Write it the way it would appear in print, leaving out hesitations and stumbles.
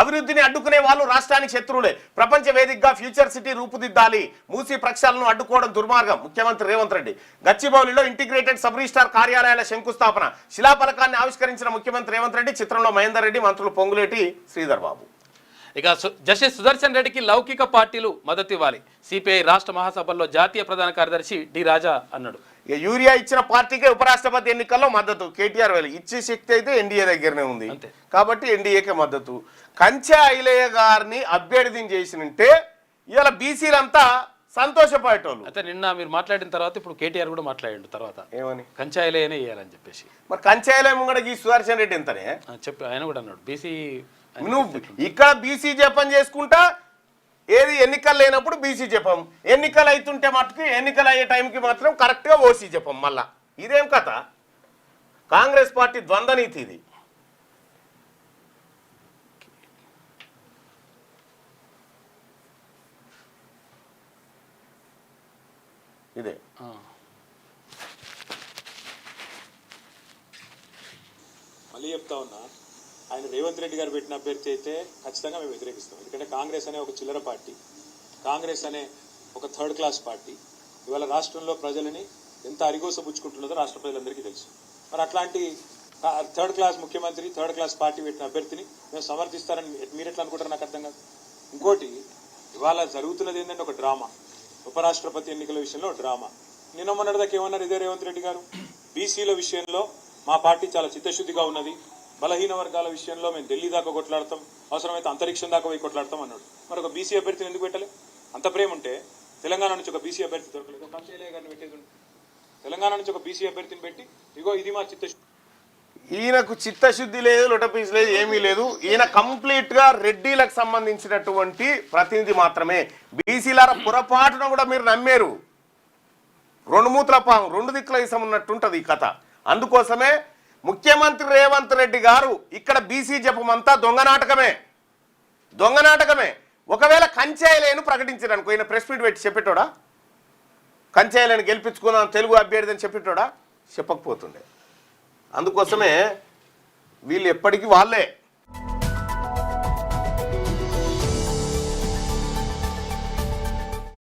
అభివృద్ధిని అడ్డుకునే వాళ్ళు రాష్ట్రానికి శత్రువులే. ప్రపంచ వేదికగా ఫ్యూచర్ సిటీ రూపుదిద్దాలి. మూసీ ప్రక్షాళనను అడ్డుకోవడం దుర్మార్గం. ముఖ్యమంత్రి Revanth Reddy. గచ్చిబౌలిలో integrated sub registrar కార్యాలయాల శంకుస్థాపన. శిలాఫలకాన్ని ఆవిష్కరించిన ముఖ్యమంత్రి రేవంత్ రెడ్డి. చిత్రంలో మహేందర్ రెడ్డి, మంత్రులు పొంగులేటి, శ్రీధర్ బాబు. ఇక జస్టిస్ సుదర్శన్ రెడ్డికి లౌకిక పార్టీలు మద్దతు ఇవ్వాలి. సిపిఐ రాష్ట్ర మహాసభల్లో జాతీయ ప్రధాన కార్యదర్శి డి రాజా అన్నాడు. ఇక యూరియా ఇచ్చిన పార్టీకే ఉపరాష్ట్రపతి ఎన్నికల్లో మద్దతు. కేటీఆర్ వేలు ఇచ్చే శక్తి అయితే ఎన్డీఏ దగ్గరనే ఉంది కాబట్టి ఎన్డీఏకే మద్దతు. కంచె ఐలయ్య గారిని అభ్యర్థిని చేసినంటే ఇవాళ బీసీలంతా సంతోషపడేటోళ్ళు. అయితే నిన్న మీరు మాట్లాడిన తర్వాత ఇప్పుడు కేటీఆర్ కూడా మాట్లాడిండు తర్వాత ఏమని కంచె ఐలయ్యనే వేయాలని చెప్పేసి. మరి కంచె ఐలయ్య ముంగడ ఈ సుదర్శన్ రెడ్డి ఎంతనే చెప్పి ఆయన కూడా అన్నాడు బీసీ. నువ్వు ఇక్కడ బీసీ జపం చేసుకుంటా ఏది ఎన్నికలు లేనప్పుడు బీసీ జపం, ఎన్నికలు అవుతుంటే మటుకు ఎన్నికలు అయ్యే టైంకి మాత్రం కరెక్ట్గా ఓసీ జపం. మళ్ళా ఇదేం కథ? కాంగ్రెస్ పార్టీ ద్వంద్వ నీతి ఇది. ఇదే మళ్ళీ చెప్తా ఉన్నా, ఆయన రేవంత్ రెడ్డి గారు పెట్టిన అభ్యర్థి అయితే ఖచ్చితంగా మేము వ్యతిరేకిస్తాం. ఎందుకంటే కాంగ్రెస్ అనే ఒక చిల్లర పార్టీ, కాంగ్రెస్ అనే ఒక థర్డ్ క్లాస్ పార్టీ ఇవాళ రాష్ట్రంలో ప్రజలని ఎంత అరిగోసపుచ్చుకుంటున్నదో రాష్ట్ర ప్రజలందరికీ తెలుసు. మరి అట్లాంటి థర్డ్ క్లాస్ ముఖ్యమంత్రి, థర్డ్ క్లాస్ పార్టీ పెట్టిన అభ్యర్థిని మేము సమర్థిస్తారని మీరు ఎట్లా అనుకుంటారు? నాకు అర్థం కాదు. ఇంకోటి, ఇవాళ జరుగుతున్నది ఏంటంటే ఒక డ్రామా. ఉపరాష్ట్రపతి ఎన్నికల విషయంలో డ్రామా. నిన్న మొన్నటిదాకా ఏమన్నారు ఇదే రేవంత్ రెడ్డి గారు? బీసీల విషయంలో మా పార్టీ చాలా చిత్తశుద్ధిగా ఉన్నది, బలహీన వర్గాల విషయంలో మేము ఢిల్లీ దాకా కొట్లాడతాం, అవసరమైతే అంతరిక్షం దాకా పోయి కొట్లాడతాం అన్నాడు. మరి ఒక బీసీ అభ్యర్థిని ఎందుకు పెట్టలే? అంత ప్రేమ ఉంటే తెలంగాణ నుంచి ఒక బీసీ అభ్యర్థి దొరకలేదు, పంచయ్య గారిని పెట్టేది. తెలంగాణ నుంచి ఒక బీసీ అభ్యర్థిని పెట్టి ఇగో ఇది మా చిత్తశుద్ధి. ఈయనకు చిత్తశుద్ధి లేదు, లొటపీస్ లేదు, ఏమీ లేదు. ఈయన కంప్లీట్ గా రెడ్డిలకు సంబంధించినటువంటి ప్రతినిధి మాత్రమే. బీసీలార పొరపాటున కూడా మీరు నమ్మారు. రెండు మూతుల పాము రెండు దిక్కుల ఇసం ఉన్నట్టుంటది ఈ కథ. అందుకోసమే ముఖ్యమంత్రి రేవంత్ రెడ్డి గారు ఇక్కడ బీసీ జపమంతా దొంగ నాటకమే. ఒకవేళ కంచాయలేను ప్రకటించారు అనుకో, ఈయన ప్రెస్ మీట్ పెట్టి చెప్పేటోడా? కంచాయలేను గెలిపించుకుందాం తెలుగు అభ్యర్థి అని చెప్పేటోడా? చెప్పకపోతుండే. అందుకోసమే వీళ్ళు ఎప్పటికీ వాళ్ళే